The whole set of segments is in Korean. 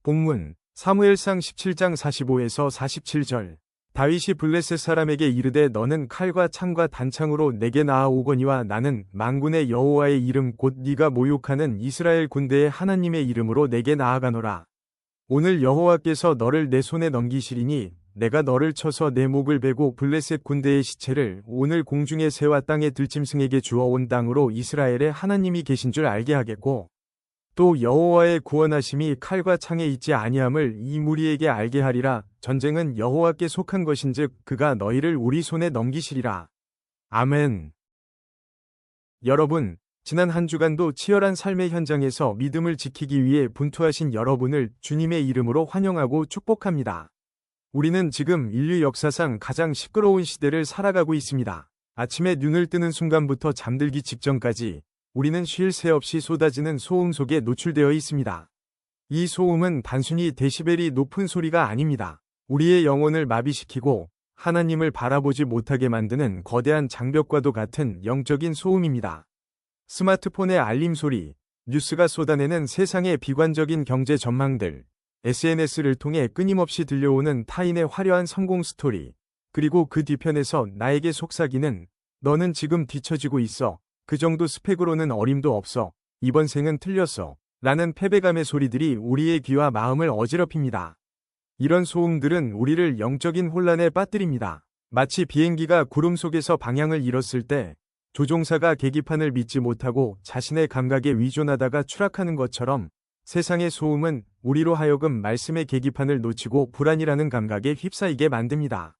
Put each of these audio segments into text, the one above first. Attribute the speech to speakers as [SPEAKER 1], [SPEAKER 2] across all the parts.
[SPEAKER 1] 본문 사무엘상 17장 45에서 47절. 다윗이 블레셋 사람에게 이르되 너는 칼과 창과 단창으로 내게 나아오거니와 나는 만군의 여호와의 이름 곧 네가 모욕하는 이스라엘 군대의 하나님의 이름으로 내게 나아가노라. 오늘 여호와께서 너를 내 손에 넘기시리니 내가 너를 쳐서 내 목을 베고 블레셋 군대의 시체를 오늘 공중의 새와 땅의 들짐승에게 주어온 땅으로 이스라엘의 하나님이 계신 줄 알게 하겠고 또 여호와의 구원하심이 칼과 창에 있지 아니함을 이 무리에게 알게 하리라. 전쟁은 여호와께 속한 것인즉 그가 너희를 우리 손에 넘기시리라. 아멘. 여러분, 지난 한 주간도 치열한 삶의 현장에서 믿음을 지키기 위해 분투하신 여러분을 주님의 이름으로 환영하고 축복합니다. 우리는 지금 인류 역사상 가장 시끄러운 시대를 살아가고 있습니다. 아침에 눈을 뜨는 순간부터 잠들기 직전까지 우리는 쉴 새 없이 쏟아지는 소음 속에 노출되어 있습니다. 이 소음은 단순히 데시벨이 높은 소리가 아닙니다. 우리의 영혼을 마비시키고 하나님을 바라보지 못하게 만드는 거대한 장벽과도 같은 영적인 소음입니다. 스마트폰의 알림 소리, 뉴스가 쏟아내는 세상의 비관적인 경제 전망들, SNS를 통해 끊임없이 들려오는 타인의 화려한 성공 스토리, 그리고 그 뒤편에서 나에게 속삭이는 너는 지금 뒤처지고 있어. 그 정도 스펙으로는 어림도 없어. 이번 생은 틀렸어. 라는 패배감의 소리들이 우리의 귀와 마음을 어지럽힙니다. 이런 소음들은 우리를 영적인 혼란에 빠뜨립니다. 마치 비행기가 구름 속에서 방향을 잃었을 때 조종사가 계기판을 믿지 못하고 자신의 감각에 의존하다가 추락하는 것처럼 세상의 소음은 우리로 하여금 말씀의 계기판을 놓치고 불안이라는 감각에 휩싸이게 만듭니다.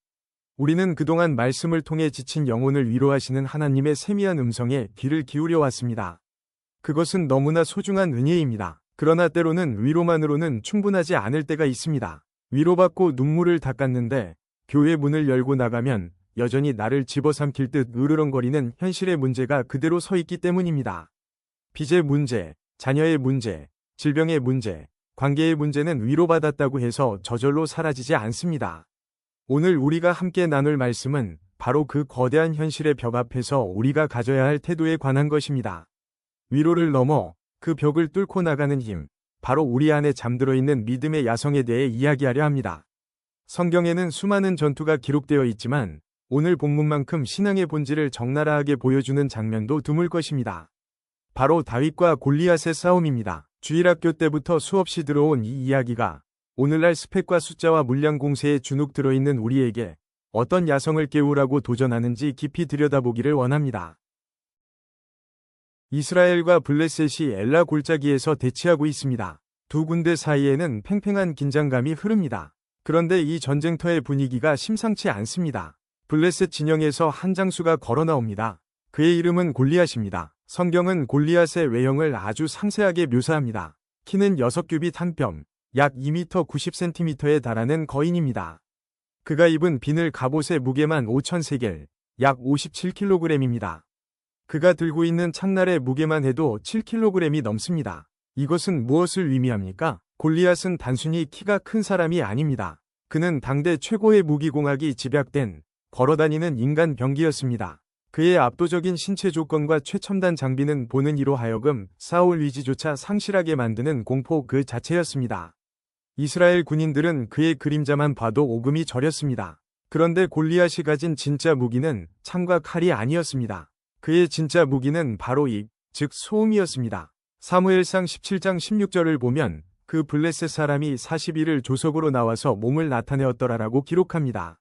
[SPEAKER 1] 우리는 그동안 말씀을 통해 지친 영혼을 위로하시는 하나님의 세미한 음성에 귀를 기울여 왔습니다. 그것은 너무나 소중한 은혜입니다. 그러나 때로는 위로만으로는 충분하지 않을 때가 있습니다. 위로받고 눈물을 닦았는데 교회 문을 열고 나가면 여전히 나를 집어삼킬 듯 으르렁거리는 현실의 문제가 그대로 서 있기 때문입니다. 빚의 문제, 자녀의 문제, 질병의 문제, 관계의 문제는 위로받았다고 해서 저절로 사라지지 않습니다. 오늘 우리가 함께 나눌 말씀은 바로 그 거대한 현실의 벽 앞에서 우리가 가져야 할 태도에 관한 것입니다. 위로를 넘어 그 벽을 뚫고 나가는 힘, 바로 우리 안에 잠들어 있는 믿음의 야성에 대해 이야기하려 합니다. 성경에는 수많은 전투가 기록되어 있지만 오늘 본문만큼 신앙의 본질을 적나라하게 보여주는 장면도 드물 것입니다. 바로 다윗과 골리앗의 싸움입니다. 주일학교 때부터 수없이 들어온 이 이야기가 오늘날 스펙과 숫자와 물량 공세에 주눅 들어있는 우리에게 어떤 야성을 깨우라고 도전하는지 깊이 들여다보기를 원합니다. 이스라엘과 블레셋이 엘라 골짜기에서 대치하고 있습니다. 두 군대 사이에는 팽팽한 긴장감이 흐릅니다. 그런데 이 전쟁터의 분위기가 심상치 않습니다. 블레셋 진영에서 한 장수가 걸어 나옵니다. 그의 이름은 골리앗입니다. 성경은 골리앗의 외형을 아주 상세하게 묘사합니다. 키는 6규빗 한 뼘, 약 2m 90cm에 달하는 거인입니다. 그가 입은 비늘 갑옷의 무게만 5,000세겔, 약 57kg입니다. 그가 들고 있는 창날의 무게만 해도 7kg이 넘습니다. 이것은 무엇을 의미합니까? 골리앗은 단순히 키가 큰 사람이 아닙니다. 그는 당대 최고의 무기공학이 집약된 걸어다니는 인간 병기였습니다. 그의 압도적인 신체 조건과 최첨단 장비는 보는 이로 하여금 싸울 의지조차 상실하게 만드는 공포 그 자체였습니다. 이스라엘 군인들은 그의 그림자만 봐도 오금이 저렸습니다. 그런데 골리앗이 가진 진짜 무기는 창과 칼이 아니었습니다. 그의 진짜 무기는 바로 즉 소음이었습니다. 사무엘상 17장 16절을 보면 그 블레셋 사람이 40일을 조석으로 나와서 몸을 나타내었더라라고 기록합니다.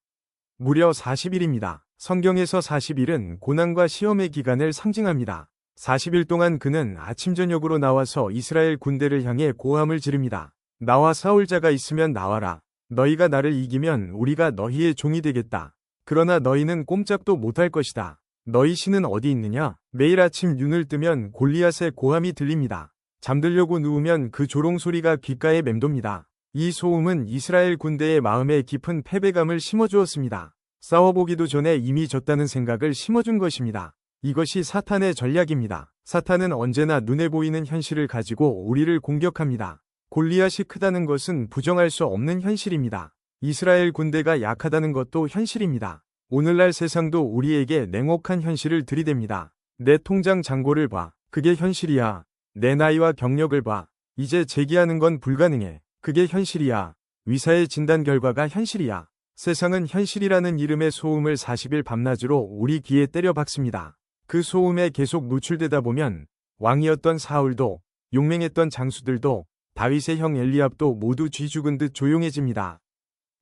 [SPEAKER 1] 무려 40일입니다. 성경에서 40일은 고난과 시험의 기간을 상징합니다. 40일 동안 그는 아침 저녁으로 나와서 이스라엘 군대를 향해 고함을 지릅니다. 나와 싸울 자가 있으면 나와라. 너희가 나를 이기면 우리가 너희의 종이 되겠다. 그러나 너희는 꼼짝도 못할 것이다. 너희 신은 어디 있느냐? 매일 아침 눈을 뜨면 골리앗의 고함이 들립니다. 잠들려고 누우면 그 조롱 소리가 귓가에 맴돕니다. 이 소음은 이스라엘 군대의 마음에 깊은 패배감을 심어주었습니다. 싸워보기도 전에 이미 졌다는 생각을 심어준 것입니다. 이것이 사탄의 전략입니다. 사탄은 언제나 눈에 보이는 현실을 가지고 우리를 공격합니다. 골리앗이 크다는 것은 부정할 수 없는 현실입니다. 이스라엘 군대가 약하다는 것도 현실입니다. 오늘날 세상도 우리에게 냉혹한 현실을 들이댑니다. 내 통장 잔고를 봐. 그게 현실이야. 내 나이와 경력을 봐. 이제 재기하는 건 불가능해. 그게 현실이야. 의사의 진단 결과가 현실이야. 세상은 현실이라는 이름의 소음을 40일 밤낮으로 우리 귀에 때려 박습니다. 그 소음에 계속 노출되다 보면 왕이었던 사울도, 용맹했던 장수들도, 다윗의 형 엘리압도 모두 쥐 죽은 듯 조용해집니다.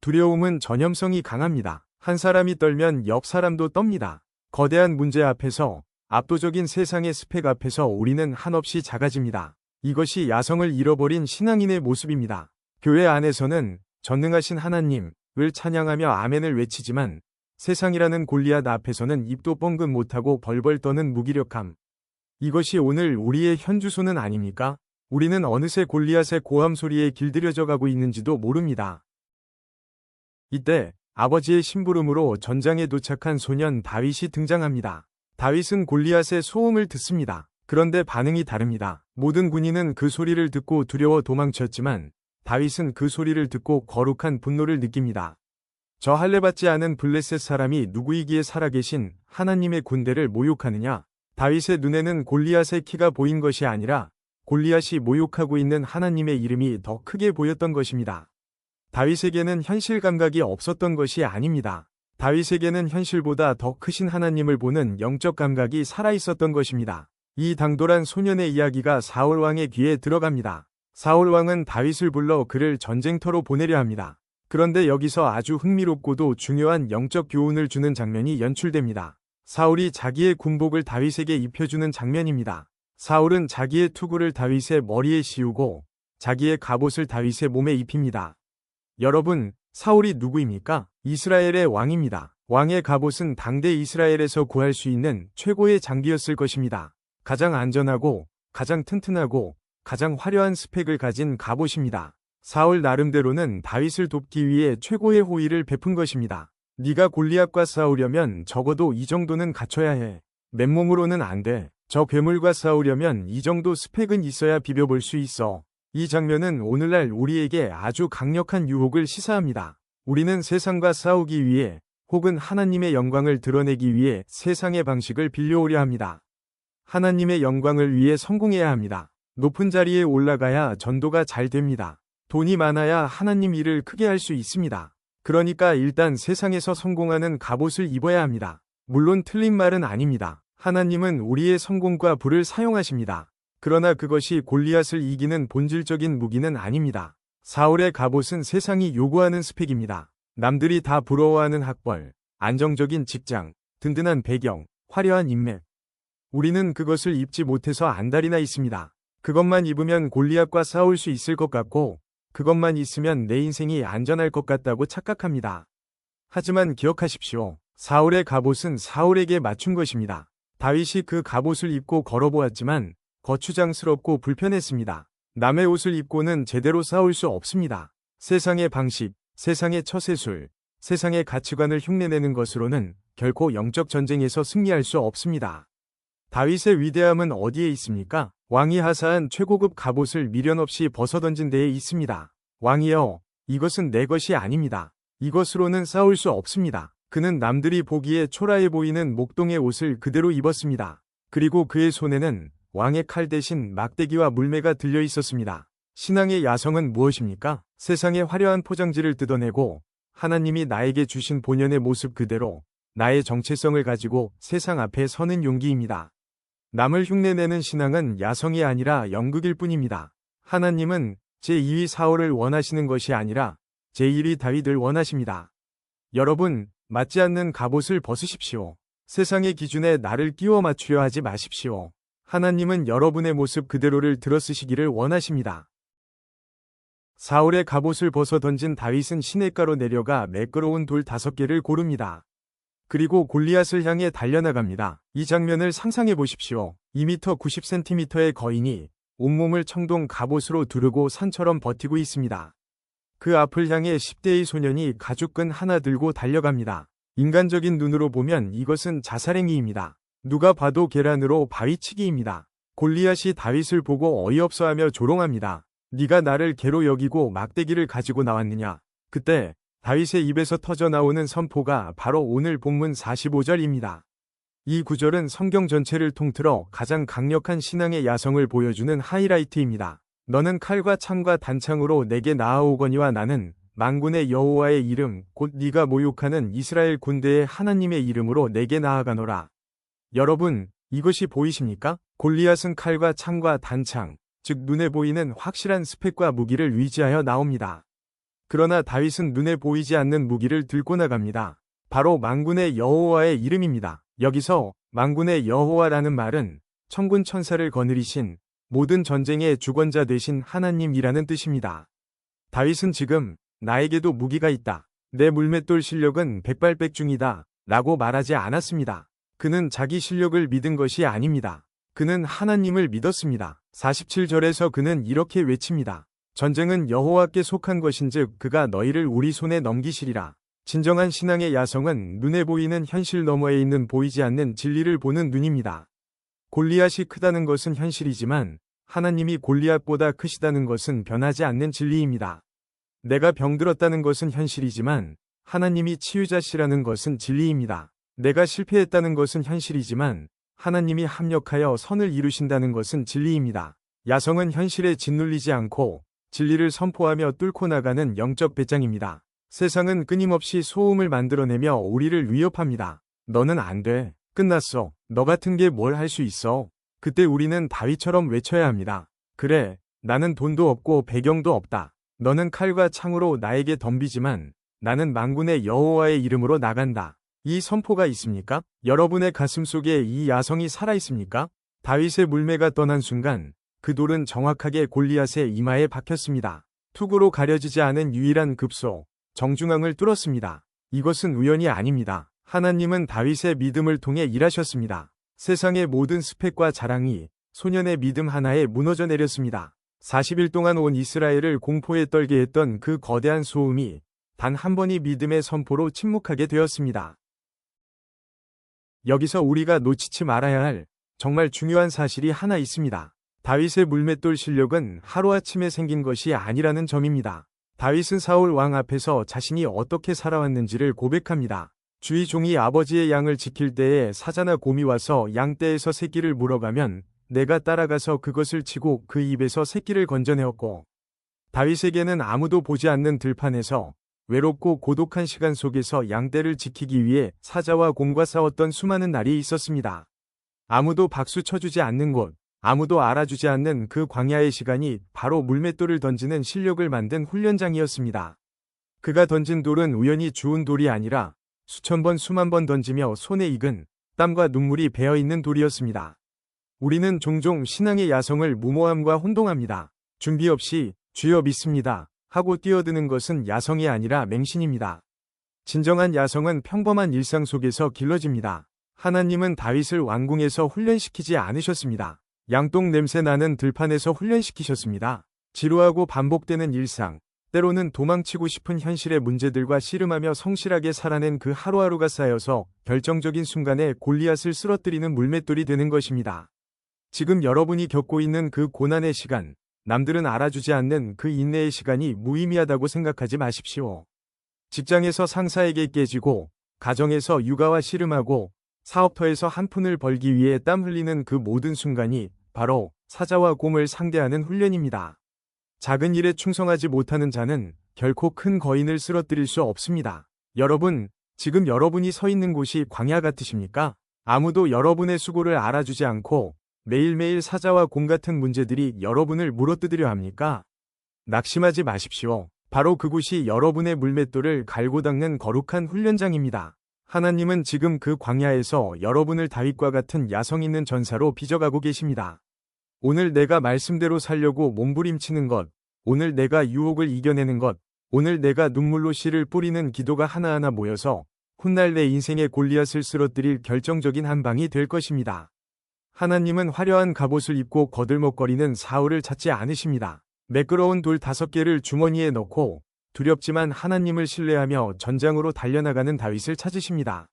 [SPEAKER 1] 두려움은 전염성이 강합니다. 한 사람이 떨면 옆 사람도 떱니다. 거대한 문제 앞에서, 압도적인 세상의 스펙 앞에서 우리는 한없이 작아집니다. 이것이 야성을 잃어버린 신앙인의 모습입니다. 교회 안에서는 전능하신 하나님을 찬양하며 아멘을 외치지만 세상이라는 골리앗 앞에서는 입도 뻥긋 못하고 벌벌 떠는 무기력함. 이것이 오늘 우리의 현주소는 아닙니까? 우리는 어느새 골리앗의 고함 소리에 길들여져 가고 있는지도 모릅니다. 이때 아버지의 심부름으로 전장에 도착한 소년 다윗이 등장합니다. 다윗은 골리앗의 소음을 듣습니다. 그런데 반응이 다릅니다. 모든 군인은 그 소리를 듣고 두려워 도망쳤지만 다윗은 그 소리를 듣고 거룩한 분노를 느낍니다. 저 할례받지 않은 블레셋 사람이 누구이기에 살아계신 하나님의 군대를 모욕하느냐? 다윗의 눈에는 골리앗의 키가 보인 것이 아니라 골리앗이 모욕하고 있는 하나님의 이름이 더 크게 보였던 것입니다. 다윗에게는 현실 감각이 없었던 것이 아닙니다. 다윗에게는 현실보다 더 크신 하나님을 보는 영적 감각이 살아있었던 것입니다. 이 당돌한 소년의 이야기가 사울 왕의 귀에 들어갑니다. 사울 왕은 다윗을 불러 그를 전쟁터로 보내려 합니다. 그런데 여기서 아주 흥미롭고도 중요한 영적 교훈을 주는 장면이 연출됩니다. 사울이 자기의 군복을 다윗에게 입혀주는 장면입니다. 사울은 자기의 투구를 다윗의 머리에 씌우고 자기의 갑옷을 다윗의 몸에 입힙니다. 여러분, 사울이 누구입니까? 이스라엘의 왕입니다. 왕의 갑옷은 당대 이스라엘에서 구할 수 있는 최고의 장비였을 것입니다. 가장 안전하고 가장 튼튼하고 가장 화려한 스펙을 가진 갑옷입니다. 사울 나름대로는 다윗을 돕기 위해 최고의 호의를 베푼 것입니다. 네가 골리앗과 싸우려면 적어도 이 정도는 갖춰야 해. 맨몸으로는 안 돼. 저 괴물과 싸우려면 이 정도 스펙은 있어야 비벼볼 수 있어. 이 장면은 오늘날 우리에게 아주 강력한 유혹을 시사합니다. 우리는 세상과 싸우기 위해 혹은 하나님의 영광을 드러내기 위해 세상의 방식을 빌려오려 합니다. 하나님의 영광을 위해 성공해야 합니다. 높은 자리에 올라가야 전도가 잘 됩니다. 돈이 많아야 하나님 일을 크게 할 수 있습니다. 그러니까 일단 세상에서 성공하는 갑옷을 입어야 합니다. 물론 틀린 말은 아닙니다. 하나님은 우리의 성공과 부를 사용하십니다. 그러나 그것이 골리앗을 이기는 본질적인 무기는 아닙니다. 사울의 갑옷은 세상이 요구하는 스펙입니다. 남들이 다 부러워하는 학벌, 안정적인 직장, 든든한 배경, 화려한 인맥. 우리는 그것을 입지 못해서 안달이나 있습니다. 그것만 입으면 골리앗과 싸울 수 있을 것 같고 그것만 있으면 내 인생이 안전할 것 같다고 착각합니다. 하지만 기억하십시오. 사울의 갑옷은 사울에게 맞춘 것입니다. 다윗이 그 갑옷을 입고 걸어보았지만 거추장스럽고 불편했습니다. 남의 옷을 입고는 제대로 싸울 수 없습니다. 세상의 방식, 세상의 처세술, 세상의 가치관을 흉내내는 것으로는 결코 영적 전쟁에서 승리할 수 없습니다. 다윗의 위대함은 어디에 있습니까? 왕이 하사한 최고급 갑옷을 미련 없이 벗어던진 데에 있습니다. 왕이여, 이것은 내 것이 아닙니다. 이것으로는 싸울 수 없습니다. 그는 남들이 보기에 초라해 보이는 목동의 옷을 그대로 입었습니다. 그리고 그의 손에는 왕의 칼 대신 막대기와 물매가 들려 있었습니다. 신앙의 야성은 무엇입니까? 세상의 화려한 포장지를 뜯어내고 하나님이 나에게 주신 본연의 모습 그대로 나의 정체성을 가지고 세상 앞에 서는 용기입니다. 남을 흉내내는 신앙은 야성이 아니라 연극일 뿐입니다. 하나님은 제2위 사울을 원하시는 것이 아니라 제1위 다윗을 원하십니다. 여러분, 맞지 않는 갑옷을 벗으십시오. 세상의 기준에 나를 끼워 맞추려 하지 마십시오. 하나님은 여러분의 모습 그대로를 들어쓰시기를 원하십니다. 사울의 갑옷을 벗어 던진 다윗은 시냇가로 내려가 매끄러운 돌 5개를 고릅니다. 그리고 골리앗을 향해 달려나갑니다. 이 장면을 상상해 보십시오. 2m 90cm의 거인이 온몸을 청동 갑옷으로 두르고 산처럼 버티고 있습니다. 그 앞을 향해 10대의 소년이 가죽끈 하나 들고 달려갑니다. 인간적인 눈으로 보면 이것은 자살행위입니다. 누가 봐도 계란으로 바위치기입니다. 골리앗이 다윗을 보고 어이없어하며 조롱합니다. 네가 나를 개로 여기고 막대기를 가지고 나왔느냐. 그때 다윗의 입에서 터져나오는 선포가 바로 오늘 본문 45절입니다. 이 구절은 성경 전체를 통틀어 가장 강력한 신앙의 야성을 보여주는 하이라이트입니다. 너는 칼과 창과 단창으로 내게 나아오거니와 나는 만군의 여호와의 이름 곧 네가 모욕하는 이스라엘 군대의 하나님의 이름으로 내게 나아가노라. 여러분, 이것이 보이십니까? 골리앗은 칼과 창과 단창, 즉 눈에 보이는 확실한 스펙과 무기를 위지하여 나옵니다. 그러나 다윗은 눈에 보이지 않는 무기를 들고 나갑니다. 바로 만군의 여호와의 이름입니다. 여기서 만군의 여호와라는 말은 천군 천사를 거느리신 모든 전쟁의 주권자 되신 하나님이라는 뜻입니다. 다윗은 지금 나에게도 무기가 있다. 내 물맷돌 실력은 백발백중이다. 라고 말하지 않았습니다. 그는 자기 실력을 믿은 것이 아닙니다. 그는 하나님을 믿었습니다. 47절에서 그는 이렇게 외칩니다. 전쟁은 여호와께 속한 것인즉 그가 너희를 우리 손에 넘기시리라. 진정한 신앙의 야성은 눈에 보이는 현실 너머에 있는 보이지 않는 진리를 보는 눈입니다. 골리앗이 크다는 것은 현실이지만 하나님이 골리앗보다 크시다는 것은 변하지 않는 진리입니다. 내가 병들었다는 것은 현실이지만 하나님이 치유자시라는 것은 진리입니다. 내가 실패했다는 것은 현실이지만 하나님이 합력하여 선을 이루신다는 것은 진리입니다. 야성은 현실에 짓눌리지 않고 진리를 선포하며 뚫고 나가는 영적 배짱입니다. 세상은 끊임없이 소음을 만들어내며 우리를 위협합니다. 너는 안 돼. 끝났어. 너 같은 게 뭘 할 수 있어. 그때 우리는 다윗처럼 외쳐야 합니다. 그래, 나는 돈도 없고 배경도 없다. 너는 칼과 창으로 나에게 덤비지만 나는 만군의 여호와의 이름으로 나간다. 이 선포가 있습니까? 여러분의 가슴 속에 이 야성이 살아있습니까? 다윗의 물매가 떠난 순간 그 돌은 정확하게 골리앗의 이마에 박혔습니다. 투구로 가려지지 않은 유일한 급소, 정중앙을 뚫었습니다. 이것은 우연이 아닙니다. 하나님은 다윗의 믿음을 통해 일하셨습니다. 세상의 모든 스펙과 자랑이 소년의 믿음 하나에 무너져 내렸습니다. 40일 동안 온 이스라엘을 공포에 떨게 했던 그 거대한 소음이 단 한 번이 믿음의 선포로 침묵하게 되었습니다. 여기서 우리가 놓치지 말아야 할 정말 중요한 사실이 하나 있습니다. 다윗의 물맷돌 실력은 하루아침에 생긴 것이 아니라는 점입니다. 다윗은 사울 왕 앞에서 자신이 어떻게 살아왔는지를 고백합니다. 주의 종이 아버지의 양을 지킬 때에 사자나 곰이 와서 양떼에서 새끼를 물어가면 내가 따라가서 그것을 치고 그 입에서 새끼를 건져내었고, 다윗에게는 아무도 보지 않는 들판에서 외롭고 고독한 시간 속에서 양떼를 지키기 위해 사자와 곰과 싸웠던 수많은 날이 있었습니다. 아무도 박수 쳐주지 않는 곳, 아무도 알아주지 않는 그 광야의 시간이 바로 물맷돌을 던지는 실력을 만든 훈련장이었습니다. 그가 던진 돌은 우연히 주운 돌이 아니라 수천 번 수만 번 던지며 손에 익은 땀과 눈물이 배어있는 돌이었습니다. 우리는 종종 신앙의 야성을 무모함과 혼동합니다. 준비 없이 주여 믿습니다 하고 뛰어드는 것은 야성이 아니라 맹신입니다. 진정한 야성은 평범한 일상 속에서 길러집니다. 하나님은 다윗을 왕궁에서 훈련시키지 않으셨습니다. 양똥 냄새 나는 들판에서 훈련시키셨습니다. 지루하고 반복되는 일상, 때로는 도망치고 싶은 현실의 문제들과 씨름하며 성실하게 살아낸 그 하루하루가 쌓여서 결정적인 순간에 골리앗을 쓰러뜨리는 물맷돌이 되는 것입니다. 지금 여러분이 겪고 있는 그 고난의 시간, 남들은 알아주지 않는 그 인내의 시간이 무의미하다고 생각하지 마십시오. 직장에서 상사에게 깨지고, 가정에서 육아와 씨름하고, 사업터에서 한 푼을 벌기 위해 땀 흘리는 그 모든 순간이 바로 사자와 곰을 상대하는 훈련입니다. 작은 일에 충성하지 못하는 자는 결코 큰 거인을 쓰러뜨릴 수 없습니다. 여러분, 지금 여러분이 서 있는 곳이 광야 같으십니까? 아무도 여러분의 수고를 알아주지 않고 매일매일 사자와 곰 같은 문제들이 여러분을 물어뜯으려 합니까? 낙심하지 마십시오. 바로 그곳이 여러분의 물맷돌을 갈고 닦는 거룩한 훈련장입니다. 하나님은 지금 그 광야에서 여러분을 다윗과 같은 야성 있는 전사로 빚어가고 계십니다. 오늘 내가 말씀대로 살려고 몸부림치는 것, 오늘 내가 유혹을 이겨내는 것, 오늘 내가 눈물로 씨를 뿌리는 기도가 하나하나 모여서 훗날 내 인생의 골리앗을 쓰러뜨릴 결정적인 한 방이 될 것입니다. 하나님은 화려한 갑옷을 입고 거들먹거리는 사울을 찾지 않으십니다. 매끄러운 돌 5개를 주머니에 넣고 두렵지만 하나님을 신뢰하며 전장으로 달려나가는 다윗을 찾으십니다.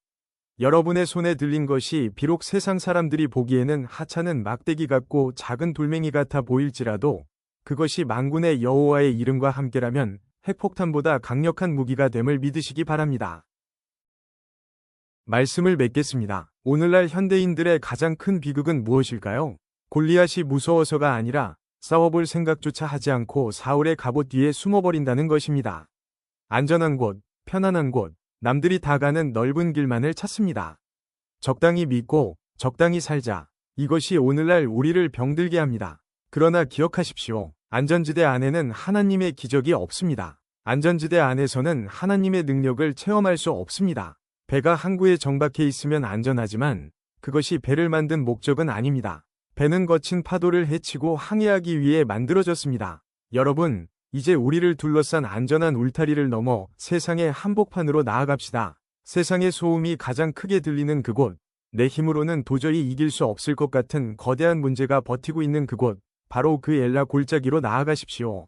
[SPEAKER 1] 여러분의 손에 들린 것이 비록 세상 사람들이 보기에는 하찮은 막대기 같고 작은 돌멩이 같아 보일지라도 그것이 만군의 여호와의 이름과 함께라면 핵폭탄보다 강력한 무기가 됨을 믿으시기 바랍니다. 말씀을 맺겠습니다. 오늘날 현대인들의 가장 큰 비극은 무엇일까요? 골리앗이 무서워서가 아니라 싸워볼 생각조차 하지 않고 사울의 갑옷 뒤에 숨어버린다는 것입니다. 안전한 곳, 편안한 곳, 남들이 다 가는 넓은 길만을 찾습니다. 적당히 믿고 적당히 살자. 이것이 오늘날 우리를 병들게 합니다. 그러나 기억하십시오. 안전지대 안에는 하나님의 기적이 없습니다. 안전지대 안에서는 하나님의 능력을 체험할 수 없습니다. 배가 항구에 정박해 있으면 안전하지만 그것이 배를 만든 목적은 아닙니다. 배는 거친 파도를 헤치고 항해하기 위해 만들어졌습니다. 여러분, 이제 우리를 둘러싼 안전한 울타리를 넘어 세상의 한복판으로 나아갑시다. 세상의 소음이 가장 크게 들리는 그곳, 내 힘으로는 도저히 이길 수 없을 것 같은 거대한 문제가 버티고 있는 그곳, 바로 그 엘라 골짜기로 나아가십시오.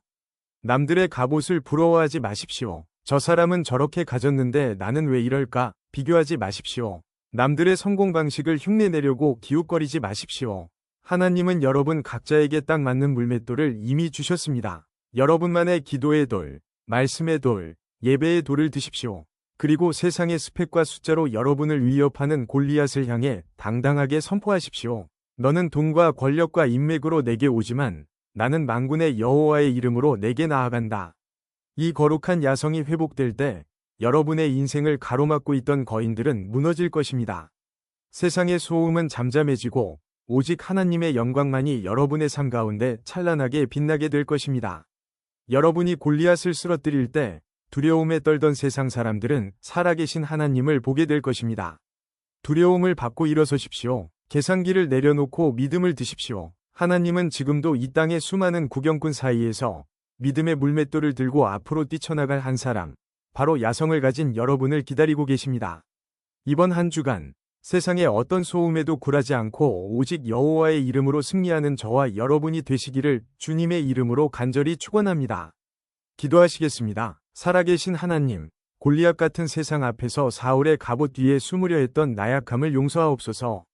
[SPEAKER 1] 남들의 갑옷을 부러워하지 마십시오. 저 사람은 저렇게 가졌는데 나는 왜 이럴까? 비교하지 마십시오. 남들의 성공 방식을 흉내내려고 기웃거리지 마십시오. 하나님은 여러분 각자에게 딱 맞는 물맷돌을 이미 주셨습니다. 여러분만의 기도의 돌, 말씀의 돌, 예배의 돌을 드십시오. 그리고 세상의 스펙과 숫자로 여러분을 위협하는 골리앗을 향해 당당하게 선포하십시오. 너는 돈과 권력과 인맥으로 내게 오지만 나는 만군의 여호와의 이름으로 내게 나아간다. 이 거룩한 야성이 회복될 때 여러분의 인생을 가로막고 있던 거인들은 무너질 것입니다. 세상의 소음은 잠잠해지고 오직 하나님의 영광만이 여러분의 삶 가운데 찬란하게 빛나게 될 것입니다. 여러분이 골리앗을 쓰러뜨릴 때 두려움에 떨던 세상 사람들은 살아계신 하나님을 보게 될 것입니다. 두려움을 받고 일어서십시오. 계산기를 내려놓고 믿음을 드십시오. 하나님은 지금도 이 땅의 수많은 구경꾼 사이에서 믿음의 물맷돌을 들고 앞으로 뛰쳐나갈 한 사람, 바로 야성을 가진 여러분을 기다리고 계십니다. 이번 한 주간 세상의 어떤 소음에도 굴하지 않고 오직 여호와의 이름으로 승리하는 저와 여러분이 되시기를 주님의 이름으로 간절히 축원합니다. 기도하시겠습니다. 살아계신 하나님, 골리앗 같은 세상 앞에서 사울의 갑옷 뒤에 숨으려 했던 나약함을 용서하옵소서.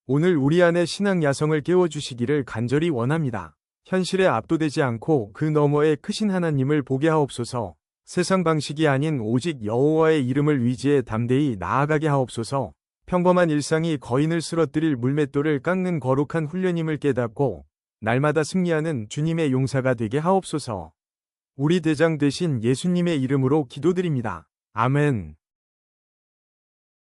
[SPEAKER 1] 오늘 우리 안에 신앙 야성을 깨워주시기를 간절히 원합니다. 현실에 압도되지 않고 그 너머에 크신 하나님을 보게 하옵소서. 세상 방식이 아닌 오직 여호와의 이름을 위지해 담대히 나아가게 하옵소서. 평범한 일상이 거인을 쓰러뜨릴 물맷돌을 깎는 거룩한 훈련임을 깨닫고 날마다 승리하는 주님의 용사가 되게 하옵소서. 우리 대장 되신 예수님의 이름으로 기도드립니다. 아멘.